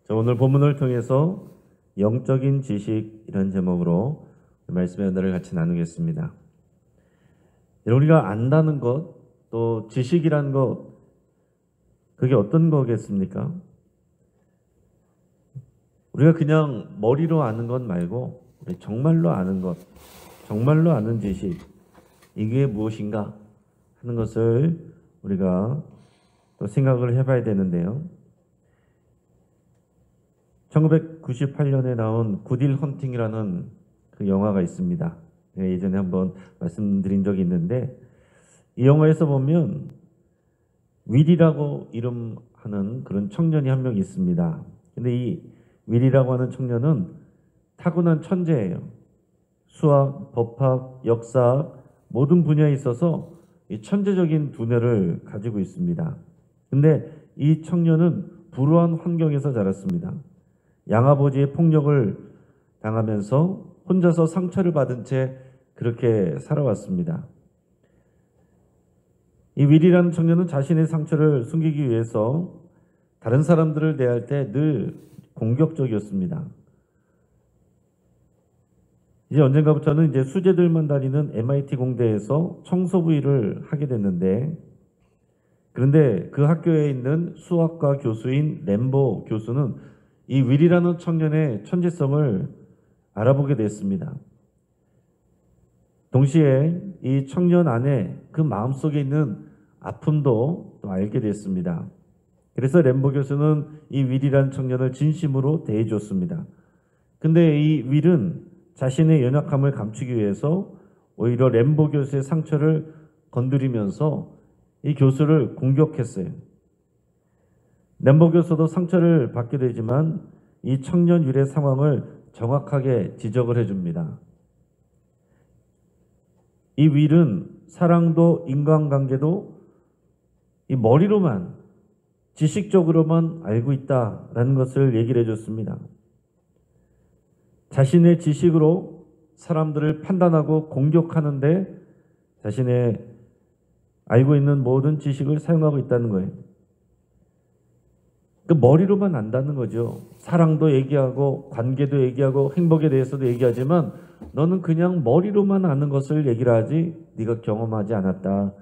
자, 오늘 본문을 통해서 영적인 지식 이런 제목으로 말씀의 은혜를 같이 나누겠습니다. 우리가 안다는 것, 또 지식이란 것, 그게 어떤 거겠습니까? 우리가 그냥 머리로 아는 것 말고 정말로 아는 것, 정말로 아는 지식, 이게 무엇인가 하는 것을 우리가 또 생각을 해봐야 되는데요. 1998년에 나온 굿윌 헌팅이라는 그 영화가 있습니다. 예전에 한번 말씀드린 적이 있는데, 이 영화에서 보면 윌이라고 이름하는 그런 청년이 한 명 있습니다. 근데 이 윌이라고 하는 청년은 타고난 천재예요. 수학, 법학, 역사학 모든 분야에 있어서 이 천재적인 두뇌를 가지고 있습니다. 근데 이 청년은 불우한 환경에서 자랐습니다. 양아버지의 폭력을 당하면서 혼자서 상처를 받은 채 그렇게 살아왔습니다. 이 윌이라는 청년은 자신의 상처를 숨기기 위해서 다른 사람들을 대할 때 늘 공격적이었습니다. 이제 언젠가부터는 이제 수재들만 다니는 MIT 공대에서 청소부 일을 하게 됐는데, 그런데 그 학교에 있는 수학과 교수인 램보 교수는 이 윌이라는 청년의 천재성을 알아보게 됐습니다. 동시에 이 청년 안에 그 마음속에 있는 아픔도 또 알게 됐습니다. 그래서 램보 교수는 이 윌이라는 청년을 진심으로 대해줬습니다. 근데 이 윌은 자신의 연약함을 감추기 위해서 오히려 램보 교수의 상처를 건드리면서 이 교수를 공격했어요. 램보 교수도 상처를 받게 되지만 이 청년 윌의 상황을 정확하게 지적을 해줍니다. 이 윌은 사랑도 인간관계도 이 머리로만, 지식적으로만 알고 있다라는 것을 얘기를 해줬습니다. 자신의 지식으로 사람들을 판단하고 공격하는데 자신의 알고 있는 모든 지식을 사용하고 있다는 거예요. 그 머리로만 안다는 거죠. 사랑도 얘기하고 관계도 얘기하고 행복에 대해서도 얘기하지만 너는 그냥 머리로만 아는 것을 얘기를 하지 네가 경험하지 않았다.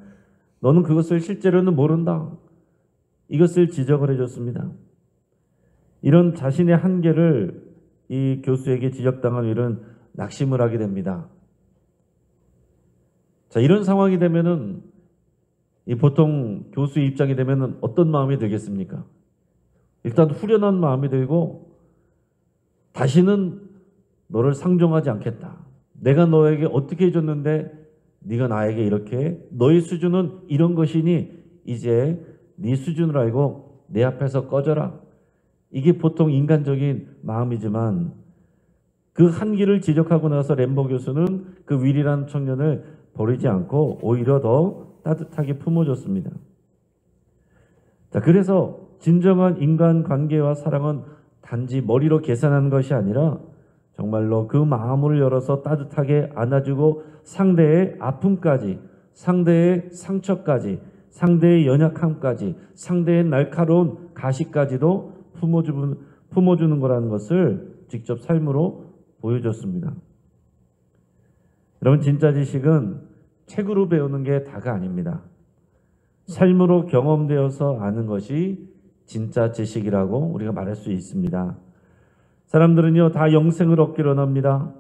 너는 그것을 실제로는 모른다. 이것을 지적을 해줬습니다. 이런 자신의 한계를 이 교수에게 지적당한 윌은 낙심을 하게 됩니다. 자, 이런 상황이 되면은 이 보통 교수의 입장이 되면은 어떤 마음이 들겠습니까? 일단 후련한 마음이 들고 다시는 너를 상종하지 않겠다. 내가 너에게 어떻게 해줬는데 네가 나에게 이렇게, 너의 수준은 이런 것이니 이제 네 수준을 알고 내 앞에서 꺼져라. 이게 보통 인간적인 마음이지만 그 한계를 지적하고 나서 램보 교수는 그 윌이라는 청년을 버리지 않고 오히려 더 따뜻하게 품어줬습니다. 자, 그래서 진정한 인간관계와 사랑은 단지 머리로 계산하는 것이 아니라 정말로 그 마음을 열어서 따뜻하게 안아주고 상대의 아픔까지, 상대의 상처까지, 상대의 연약함까지, 상대의 날카로운 가시까지도 품어주는 거라는 것을 직접 삶으로 보여줬습니다. 여러분, 진짜 지식은 책으로 배우는 게 다가 아닙니다. 삶으로 경험되어서 아는 것이 진짜 지식이라고 우리가 말할 수 있습니다. 사람들은요, 다 영생을 얻기로 합니다.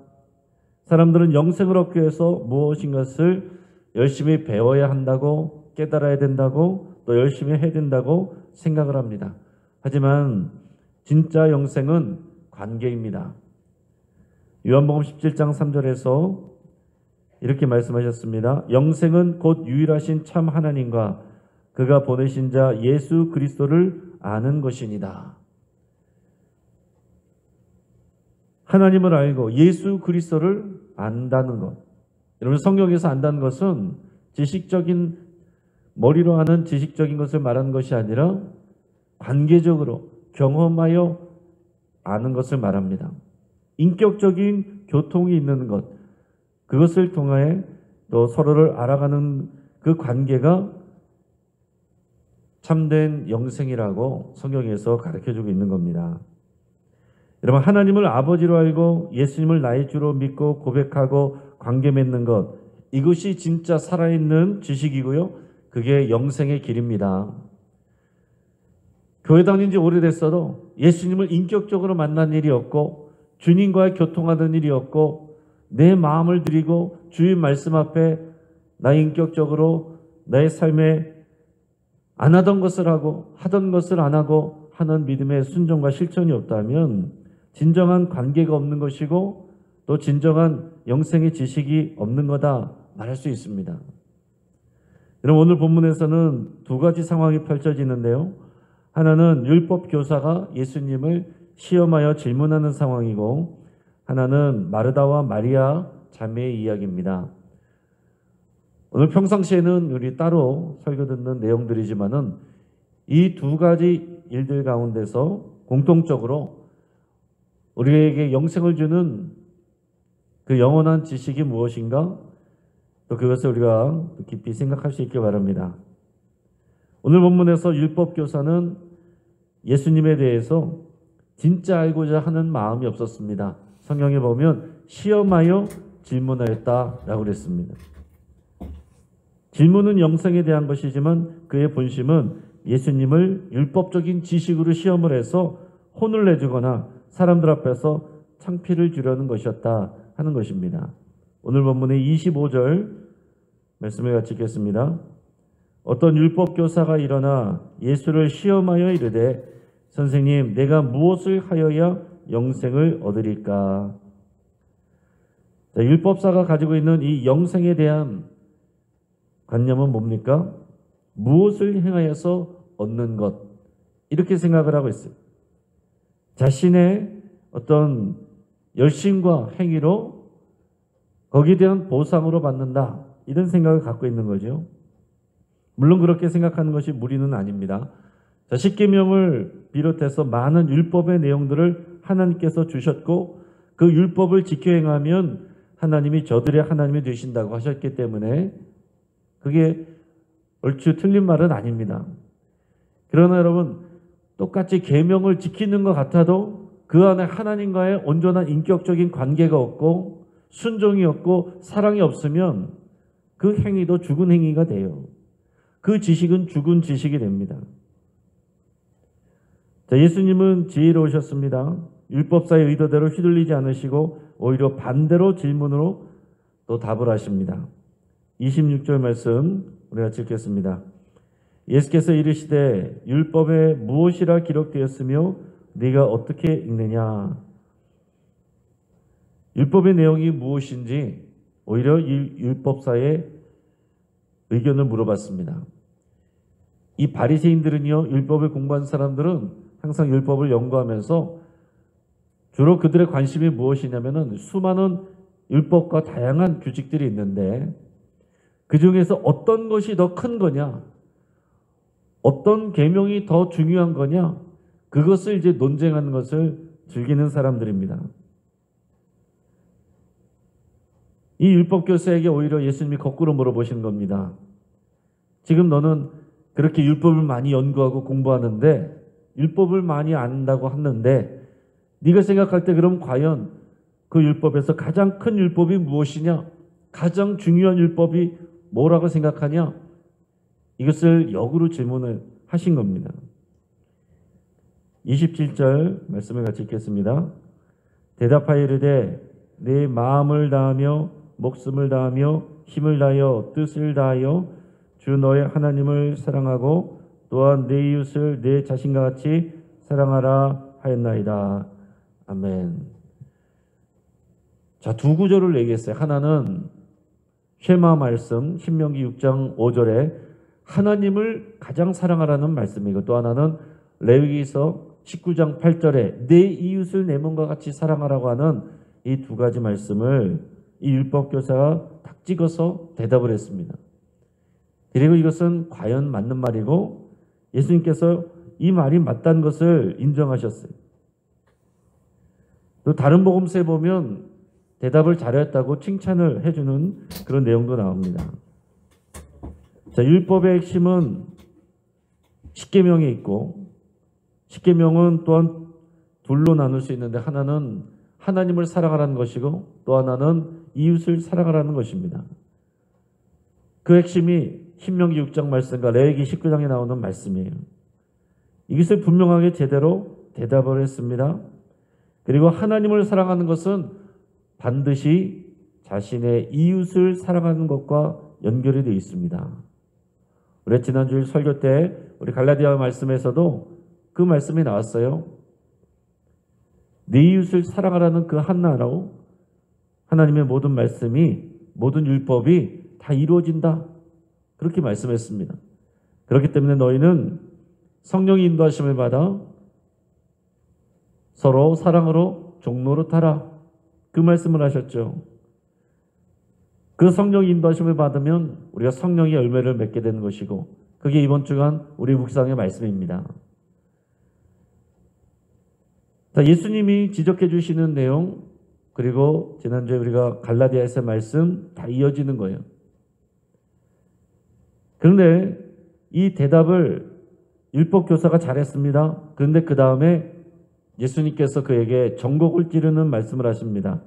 사람들은 영생을 얻기 위해서 무엇인가를 열심히 배워야 한다고, 깨달아야 된다고, 또 열심히 해야 된다고 생각을 합니다. 하지만 진짜 영생은 관계입니다. 요한복음 17장 3절에서 이렇게 말씀하셨습니다. 영생은 곧 유일하신 참 하나님과 그가 보내신 자 예수 그리스도를 아는 것이니다. 하나님을 알고 예수 그리스도를 안다는 것. 여러분, 성경에서 안다는 것은 지식적인, 머리로 하는 지식적인 것을 말하는 것이 아니라 관계적으로 경험하여 아는 것을 말합니다. 인격적인 교통이 있는 것, 그것을 통해 또 서로를 알아가는 그 관계가 참된 영생이라고 성경에서 가르쳐주고 있는 겁니다. 여러분, 하나님을 아버지로 알고 예수님을 나의 주로 믿고 고백하고 관계 맺는 것, 이것이 진짜 살아있는 지식이고요. 그게 영생의 길입니다. 교회 다닌 지 오래됐어도 예수님을 인격적으로 만난 일이 없고 주님과 교통하던 일이 없고 내 마음을 드리고 주의 말씀 앞에 나 인격적으로 나의 삶에 안 하던 것을 하고 하던 것을 안 하고 하는 믿음의 순종과 실천이 없다면 진정한 관계가 없는 것이고 또 진정한 영생의 지식이 없는 거다 말할 수 있습니다. 여러분, 오늘 본문에서는 두 가지 상황이 펼쳐지는데요. 하나는 율법 교사가 예수님을 시험하여 질문하는 상황이고 하나는 마르다와 마리아 자매의 이야기입니다. 오늘 평상시에는 우리 따로 설교 듣는 내용들이지만은 이 두 가지 일들 가운데서 공통적으로 우리에게 영생을 주는 그 영원한 지식이 무엇인가? 또 그것을 우리가 깊이 생각할 수 있길 바랍니다. 오늘 본문에서 율법 교사는 예수님에 대해서 진짜 알고자 하는 마음이 없었습니다. 성경에 보면 시험하여 질문하였다라고 그랬습니다. 질문은 영생에 대한 것이지만 그의 본심은 예수님을 율법적인 지식으로 시험을 해서 혼을 내주거나 사람들 앞에서 창피를 주려는 것이었다 하는 것입니다. 오늘 본문의 25절 말씀을 같이 읽겠습니다. 어떤 율법교사가 일어나 예수를 시험하여 이르되 선생님, 내가 무엇을 하여야 영생을 얻으리까? 율법사가 가지고 있는 이 영생에 대한 관념은 뭡니까? 무엇을 행하여서 얻는 것, 이렇게 생각을 하고 있어요. 자신의 어떤 열심과 행위로 거기에 대한 보상으로 받는다, 이런 생각을 갖고 있는 거죠. 물론 그렇게 생각하는 것이 무리는 아닙니다. 자, 십계명을 비롯해서 많은 율법의 내용들을 하나님께서 주셨고 그 율법을 지켜 행하면 하나님이 저들의 하나님이 되신다고 하셨기 때문에 그게 얼추 틀린 말은 아닙니다. 그러나 여러분, 똑같이 계명을 지키는 것 같아도 그 안에 하나님과의 온전한 인격적인 관계가 없고 순종이 없고 사랑이 없으면 그 행위도 죽은 행위가 돼요. 그 지식은 죽은 지식이 됩니다. 자, 예수님은 지혜로우셨습니다. 율법사의 의도대로 휘둘리지 않으시고 오히려 반대로 질문으로 또 답을 하십니다. 26절 말씀 우리가 읽겠습니다. 예수께서 이르시되 율법에 무엇이라 기록되었으며 네가 어떻게 읽느냐? 율법의 내용이 무엇인지 오히려 이 율법사의 의견을 물어봤습니다. 이 바리새인들은요, 율법을 공부한 사람들은 항상 율법을 연구하면서 주로 그들의 관심이 무엇이냐면은 수많은 율법과 다양한 규칙들이 있는데 그 중에서 어떤 것이 더 큰 거냐, 어떤 계명이 더 중요한 거냐, 그것을 이제 논쟁하는 것을 즐기는 사람들입니다. 이 율법교사에게 오히려 예수님이 거꾸로 물어보신 겁니다. 지금 너는 그렇게 율법을 많이 연구하고 공부하는데 율법을 많이 안다고 하는데 네가 생각할 때 그럼 과연 그 율법에서 가장 큰 율법이 무엇이냐? 가장 중요한 율법이 뭐라고 생각하냐? 이것을 역으로 질문을 하신 겁니다. 27절 말씀을 같이 읽겠습니다. 대답하여 이르되 내 마음을 다하며 목숨을 다하며 힘을 다하여 뜻을 다하여 주 너의 하나님을 사랑하고 또한 내 이웃을 내 자신과 같이 사랑하라 하였나이다. 아멘. 자, 두 구절을 얘기했어요. 하나는 쉐마 말씀 신명기 6장 5절에 하나님을 가장 사랑하라는 말씀이고 또 하나는 레위기서 19장 8절에 내 이웃을 내 몸과 같이 사랑하라고 하는 이 두 가지 말씀을 이 율법교사가 딱 찍어서 대답을 했습니다. 그리고 이것은 과연 맞는 말이고 예수님께서 이 말이 맞다는 것을 인정하셨어요. 또 다른 복음서에 보면 대답을 잘했다고 칭찬을 해주는 그런 내용도 나옵니다. 자, 율법의 핵심은 십계명에 있고 십계명은 또한 둘로 나눌 수 있는데 하나는 하나님을 사랑하라는 것이고 또 하나는 이웃을 사랑하라는 것입니다. 그 핵심이 신명기 6장 말씀과 레위기 19장에 나오는 말씀이에요. 이것을 분명하게 제대로 대답을 했습니다. 그리고 하나님을 사랑하는 것은 반드시 자신의 이웃을 사랑하는 것과 연결이 되어 있습니다. 우리 지난주일 설교 때 우리 갈라디아 말씀에서도 그 말씀이 나왔어요. 네 이웃을 사랑하라는 그 하나로 하나님의 모든 말씀이 모든 율법이 다 이루어진다. 그렇게 말씀했습니다. 그렇기 때문에 너희는 성령의 인도하심을 받아 서로 사랑으로 종노릇하라. 그 말씀을 하셨죠. 그 성령의 인도하심을 받으면 우리가 성령의 열매를 맺게 되는 것이고 그게 이번 주간 우리 묵상의 말씀입니다. 예수님이 지적해 주시는 내용 그리고 지난주에 우리가 갈라디아에서의 말씀 다 이어지는 거예요. 그런데 이 대답을 율법교사가 잘했습니다. 그런데 그 다음에 예수님께서 그에게 전곡을 찌르는 말씀을 하십니다.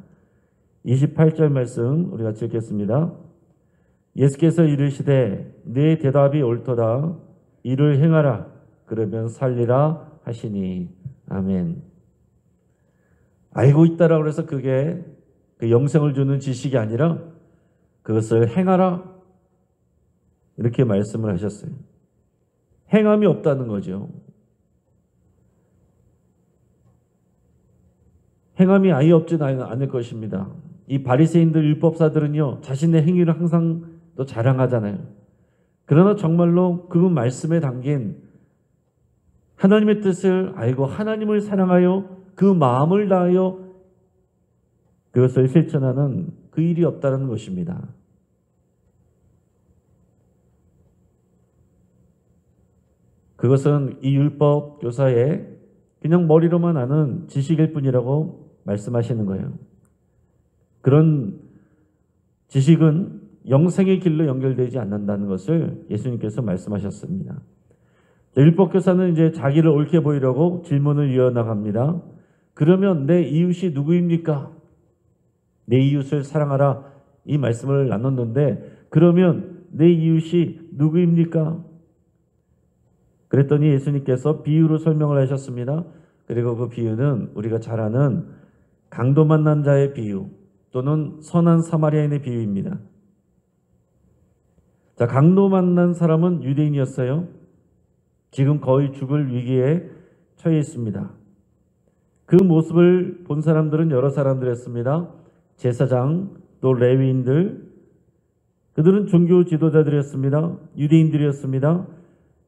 28절 말씀 우리가 읽겠습니다. 예수께서 이르시되 네 대답이 옳도다. 이를 행하라. 그러면 살리라 하시니. 아멘. 알고 있다라고 해서 그게 그 영생을 주는 지식이 아니라 그것을 행하라. 이렇게 말씀을 하셨어요. 행함이 없다는 거죠. 행함이 아예 없지는 않을 것입니다. 이 바리새인들 율법사들은요 자신의 행위를 항상 또 자랑하잖아요. 그러나 정말로 그 말씀에 담긴 하나님의 뜻을 알고 하나님을 사랑하여 그 마음을 다하여 그것을 실천하는 그 일이 없다는 것입니다. 그것은 이 율법 교사의 그냥 머리로만 아는 지식일 뿐이라고 말씀하시는 거예요. 그런 지식은 영생의 길로 연결되지 않는다는 것을 예수님께서 말씀하셨습니다. 율법 교사는 이제 자기를 옳게 보이려고 질문을 이어나갑니다. 그러면 내 이웃이 누구입니까? 내 이웃을 사랑하라 이 말씀을 나눴는데 그러면 내 이웃이 누구입니까? 그랬더니 예수님께서 비유로 설명을 하셨습니다. 그리고 그 비유는 우리가 잘 아는 강도 만난 자의 비유 또는 선한 사마리아인의 비유입니다. 자, 강도 만난 사람은 유대인이었어요. 지금 거의 죽을 위기에 처해 있습니다. 그 모습을 본 사람들은 여러 사람들이었습니다. 제사장, 또 레위인들, 그들은 종교 지도자들이었습니다. 유대인들이었습니다.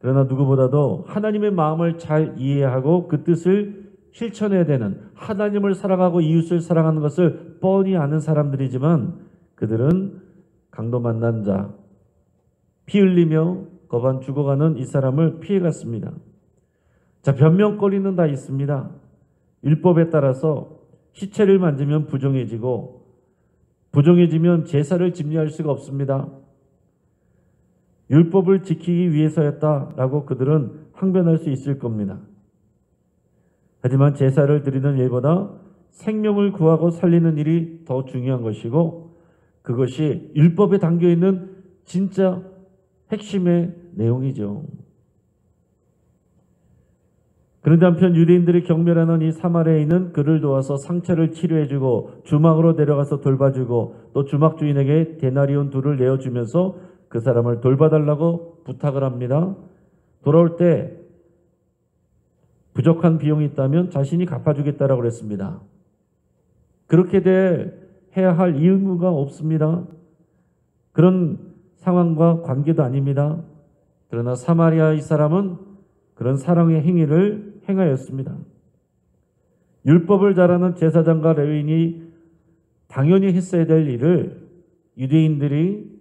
그러나 누구보다도 하나님의 마음을 잘 이해하고 그 뜻을 실천해야 되는 하나님을 사랑하고 이웃을 사랑하는 것을 뻔히 아는 사람들이지만 그들은 강도 만난 자, 피 흘리며 거반 죽어가는 이 사람을 피해갔습니다. 자, 변명거리는 다 있습니다. 율법에 따라서 시체를 만지면 부정해지고 부정해지면 제사를 집리할 수가 없습니다. 율법을 지키기 위해서였다라고 그들은 항변할 수 있을 겁니다. 하지만 제사를 드리는 일보다 생명을 구하고 살리는 일이 더 중요한 것이고 그것이 율법에 담겨있는 진짜 핵심의 내용이죠. 그런데 한편 유대인들이 경멸하는 이 사마리아인은 그를 도와서 상처를 치료해주고 주막으로 데려가서 돌봐주고 또 주막 주인에게 데나리온 2를 내어주면서 그 사람을 돌봐달라고 부탁을 합니다. 돌아올 때 부족한 비용이 있다면 자신이 갚아주겠다라고 그랬습니다. 그렇게 해야 할 의무가 없습니다. 그런 상황과 관계도 아닙니다. 그러나 사마리아 이 사람은 그런 사랑의 행위를 행하였습니다. 율법을 잘 아는 제사장과 레위인이 당연히 했어야 될 일을 유대인들이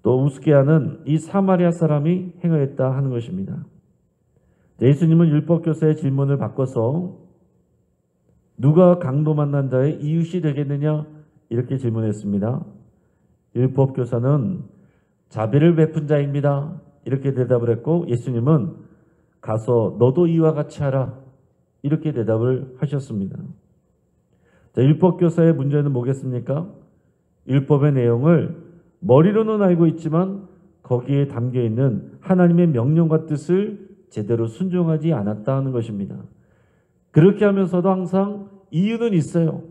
또 우습게 하는 이 사마리아 사람이 행하였다 하는 것입니다. 예수님은 율법교사의 질문을 바꿔서 누가 강도 만난 자의 이웃이 되겠느냐 이렇게 질문했습니다. 율법교사는 자비를 베푼 자입니다. 이렇게 대답을 했고 예수님은 가서 너도 이와 같이 하라. 이렇게 대답을 하셨습니다. 자, 율법교사의 문제는 뭐겠습니까? 율법의 내용을 머리로는 알고 있지만 거기에 담겨있는 하나님의 명령과 뜻을 제대로 순종하지 않았다는 것입니다. 그렇게 하면서도 항상 이유는 있어요.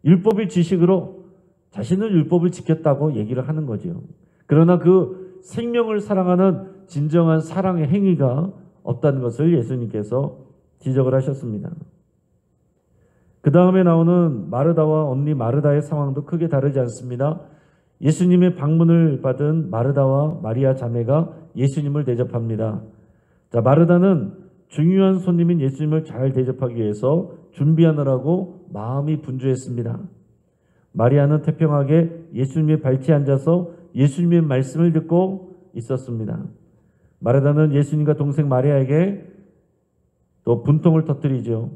율법의 지식으로 자신은 율법을 지켰다고 얘기를 하는 거죠. 그러나 그 생명을 사랑하는 진정한 사랑의 행위가 없다는 것을 예수님께서 지적을 하셨습니다. 그 다음에 나오는 마르다와 언니 마르다의 상황도 크게 다르지 않습니다. 예수님의 방문을 받은 마르다와 마리아 자매가 예수님을 대접합니다. 자, 마르다는 중요한 손님인 예수님을 잘 대접하기 위해서 준비하느라고 마음이 분주했습니다. 마리아는 태평하게 예수님의 발치에 앉아서 예수님의 말씀을 듣고 있었습니다. 마르다는 예수님과 동생 마리아에게 또 분통을 터뜨리죠.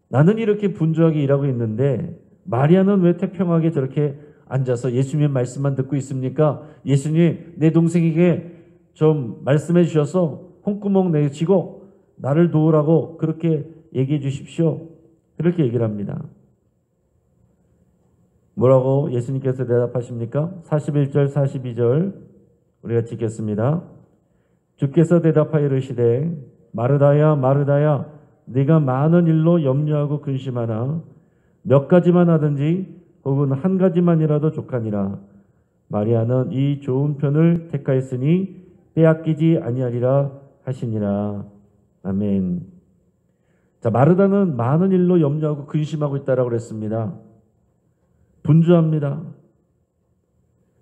나는 이렇게 분주하게 일하고 있는데 마리아는 왜 태평하게 저렇게 앉아서 예수님의 말씀만 듣고 있습니까? 예수님, 내 동생에게 좀 말씀해 주셔서 콩구멍 내치고 나를 도우라고 그렇게 얘기해 주십시오. 그렇게 얘기를 합니다. 뭐라고 예수님께서 대답하십니까? 41절 42절 우리가 찍겠습니다. 주께서 대답하여 이르시되 마르다야 마르다야 네가 많은 일로 염려하고 근심하나 몇 가지만 하든지 혹은 한 가지만이라도 족하니라. 마리아는 이 좋은 편을 택하였으니 빼앗기지 아니하리라 하시니라. 아멘. 자, 마르다는 많은 일로 염려하고 근심하고 있다라고 그랬습니다. 분주합니다.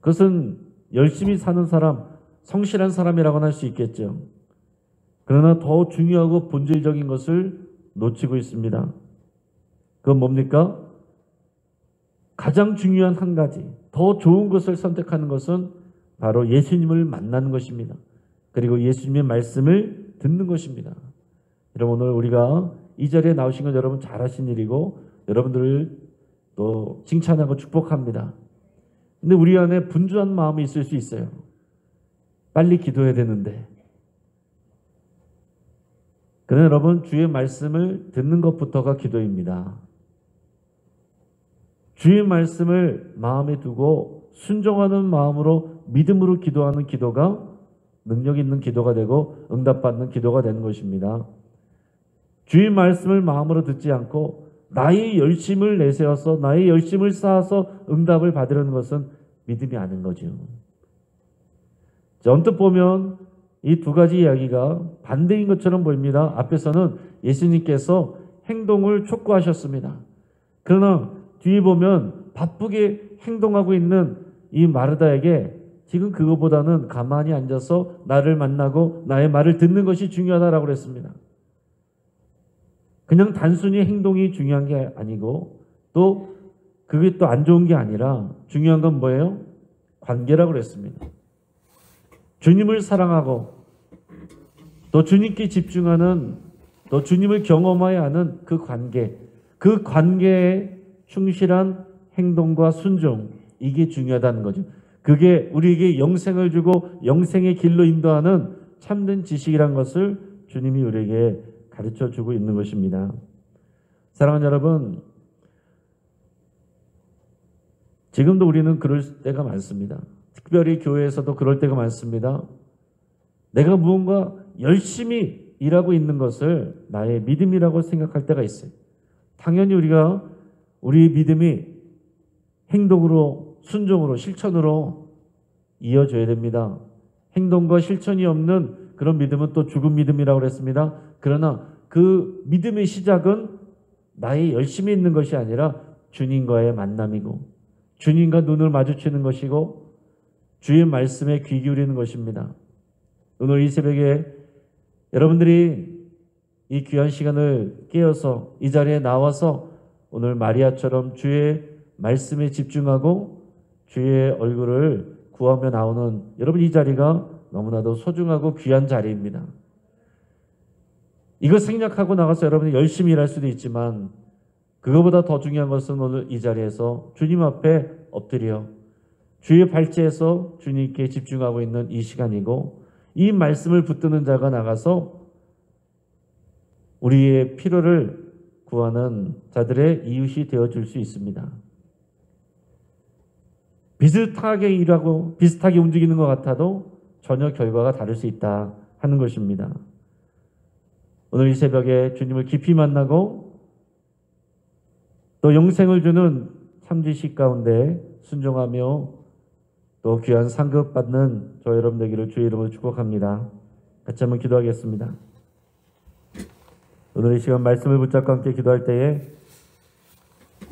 그것은 열심히 사는 사람, 성실한 사람이라고는 할 수 있겠죠. 그러나 더 중요하고 본질적인 것을 놓치고 있습니다. 그건 뭡니까? 가장 중요한 한 가지, 더 좋은 것을 선택하는 것은 바로 예수님을 만나는 것입니다. 그리고 예수님의 말씀을 듣는 것입니다. 여러분, 오늘 우리가 이 자리에 나오신 건 여러분 잘하신 일이고 여러분들을 또 칭찬하고 축복합니다. 근데 우리 안에 분주한 마음이 있을 수 있어요. 빨리 기도해야 되는데. 그러나 여러분, 주의 말씀을 듣는 것부터가 기도입니다. 주의 말씀을 마음에 두고 순종하는 마음으로 믿음으로 기도하는 기도가 능력 있는 기도가 되고 응답받는 기도가 되는 것입니다. 주의 말씀을 마음으로 듣지 않고 나의 열심을 내세워서 나의 열심을 쌓아서 응답을 받으려는 것은 믿음이 아닌 거죠. 언뜻 보면 이 두 가지 이야기가 반대인 것처럼 보입니다. 앞에서는 예수님께서 행동을 촉구하셨습니다. 그러나 뒤에 보면 바쁘게 행동하고 있는 이 마르다에게 지금 그거보다는 가만히 앉아서 나를 만나고 나의 말을 듣는 것이 중요하다라고 그랬습니다. 그냥 단순히 행동이 중요한 게 아니고 또 그게 또 안 좋은 게 아니라 중요한 건 뭐예요? 관계라고 그랬습니다. 주님을 사랑하고 또 주님께 집중하는 또 주님을 경험해야 하는 그 관계에 충실한 행동과 순종, 이게 중요하다는 거죠. 그게 우리에게 영생을 주고 영생의 길로 인도하는 참된 지식이란 것을 주님이 우리에게 가르쳐주고 있는 것입니다. 사랑하는 여러분, 지금도 우리는 그럴 때가 많습니다. 특별히 교회에서도 그럴 때가 많습니다. 내가 무언가 열심히 일하고 있는 것을 나의 믿음이라고 생각할 때가 있어요. 당연히 우리가 우리의 믿음이 행동으로, 순종으로, 실천으로 이어져야 됩니다. 행동과 실천이 없는 그런 믿음은 또 죽은 믿음이라고 그랬습니다. 그러나 그 믿음의 시작은 나의 열심히 있는 것이 아니라 주님과의 만남이고 주님과 눈을 마주치는 것이고 주의 말씀에 귀 기울이는 것입니다. 오늘 이 새벽에 여러분들이 이 귀한 시간을 깨어서 이 자리에 나와서 오늘 마리아처럼 주의 말씀에 집중하고 주의 얼굴을 구하며 나오는 여러분, 이 자리가 너무나도 소중하고 귀한 자리입니다. 이거 생략하고 나가서 여러분이 열심히 일할 수도 있지만 그거보다 더 중요한 것은 오늘 이 자리에서 주님 앞에 엎드려 주의 발치에서 주님께 집중하고 있는 이 시간이고 이 말씀을 붙드는 자가 나가서 우리의 필요를 구하는 자들의 이웃이 되어줄 수 있습니다. 비슷하게 일하고 비슷하게 움직이는 것 같아도 전혀 결과가 다를 수 있다 하는 것입니다. 오늘 이 새벽에 주님을 깊이 만나고 또 영생을 주는 참지식 가운데 순종하며 또 귀한 상급 받는 저 여러분 되기를 주의 이름으로 축복합니다. 같이 한번 기도하겠습니다. 오늘 이 시간 말씀을 붙잡고 함께 기도할 때에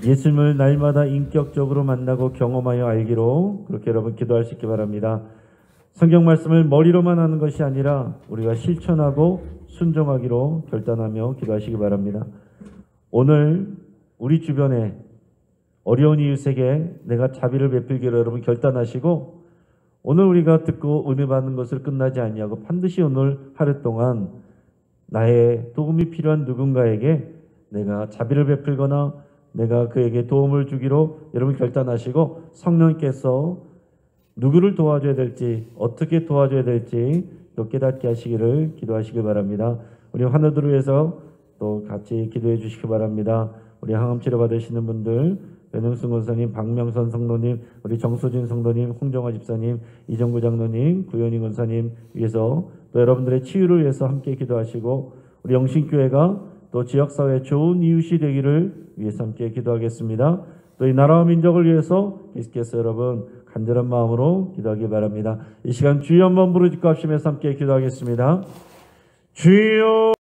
예수님을 날마다 인격적으로 만나고 경험하여 알기로 그렇게 여러분 기도할 수 있기 바랍니다. 성경 말씀을 머리로만 하는 것이 아니라 우리가 실천하고 순종하기로 결단하며 기도하시기 바랍니다. 오늘 우리 주변에 어려운 이웃에게 내가 자비를 베풀기로 여러분 결단하시고 오늘 우리가 듣고 은혜 받는 것을 끝나지 아니하고 반드시 오늘 하루 동안 나의 도움이 필요한 누군가에게 내가 자비를 베풀거나 내가 그에게 도움을 주기로 여러분 결단하시고 성령께서 누구를 도와줘야 될지 어떻게 도와줘야 될지 또 깨닫게 하시기를 기도하시기 바랍니다. 우리 환우들을 위해서 또 같이 기도해 주시기 바랍니다. 우리 항암치료 받으시는 분들 변영승 권사님, 박명선 성도님, 우리 정소진 성도님, 홍정화 집사님, 이정구 장로님, 구현희 권사님 위해서 또 여러분들의 치유를 위해서 함께 기도하시고 우리 영신교회가 또 지역사회에 좋은 이웃이 되기를 위해서 함께 기도하겠습니다. 또 이 나라와 민족을 위해서 계속해서 여러분 간절한 마음으로 기도하기 바랍니다. 이 시간 주여 한번 부르짖고 합심해서 함께 기도하겠습니다. 주여